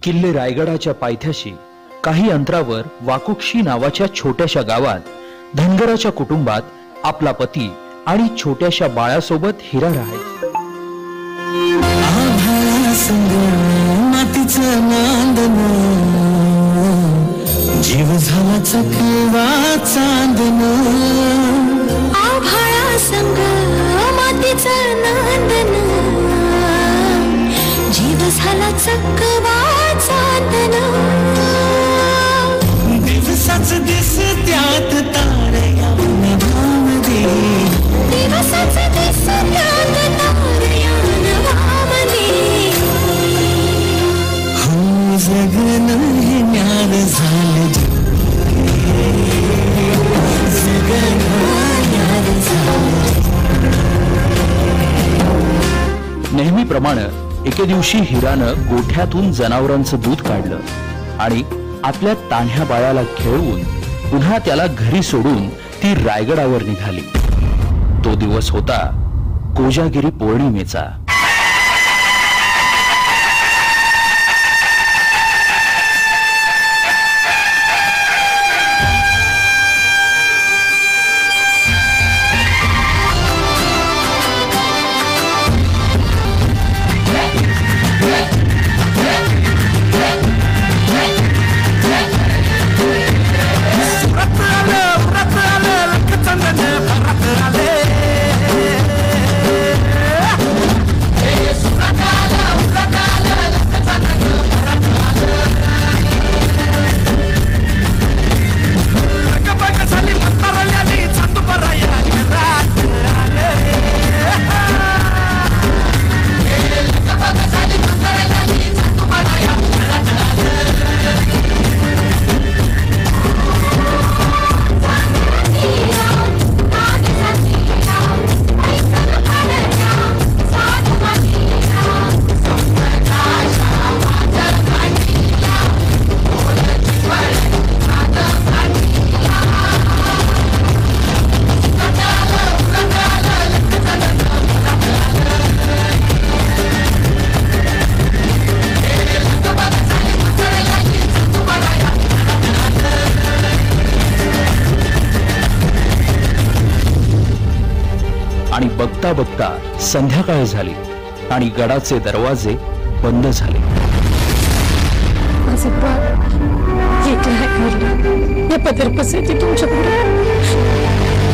किल्ले रायगडाच्या पायथ्याशी काही अंतरावर वाकुक्षी नावाच्या छोट्याशा गावात धनगराच्या कुटुंबात आपला पती आणि छोट्याशा बाळासोबत हिरा राहायची. जीव झाला चकवा चांदन, आभाळा संग मातीचं नांदन, जीव झाला चकवा चांदन. दिवसाच दिस त्यात तारया नभामधी, दिवसाच दिस त्यात तारया नभामधी. हो जगन हे न्यार झालं, जगन न्यार झालं. नेहमीप्रमाणे एके दिवशी हिरानं गोठ्यातून जनावरांचं दूध काढलं आणि आपल्या तान्ह्या बाळाला खेळवून पुन्हा त्याला घरी सोडून ती रायगडावर निघाली. तो दिवस होता कोजागिरी पौर्णिमेचा. आणि बघता बघता संध्याकाळ झाली आणि गडाचे दरवाजे बंद झाले.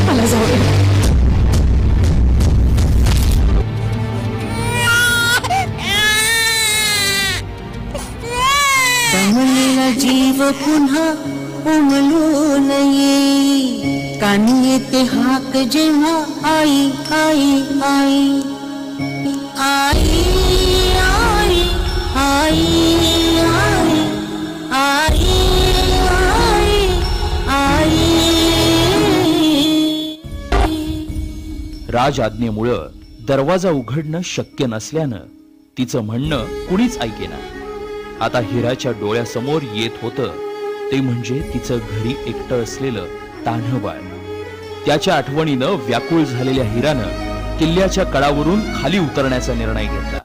मला जाऊ दे. दमलेला जीव पुन्हा उमलून येई, कानी येते हाक जेव्हा आई आई आई आई आई आई आई आई आई. राज आज्ञेमुळं दरवाजा उघडणं शक्य नसल्यानं तिचं म्हणणं कुणीच ऐकेना. आता हिराच्या डोळ्यासमोर येत होतं ते म्हणजे तिचं घरी एकटं असलेलं तान्हं बाळ. त्याच्या आठवणीनं व्याकुळ झालेल्या हिरानं किल्ल्याच्या कडावरून खाली उतरण्याचा निर्णय घेतला.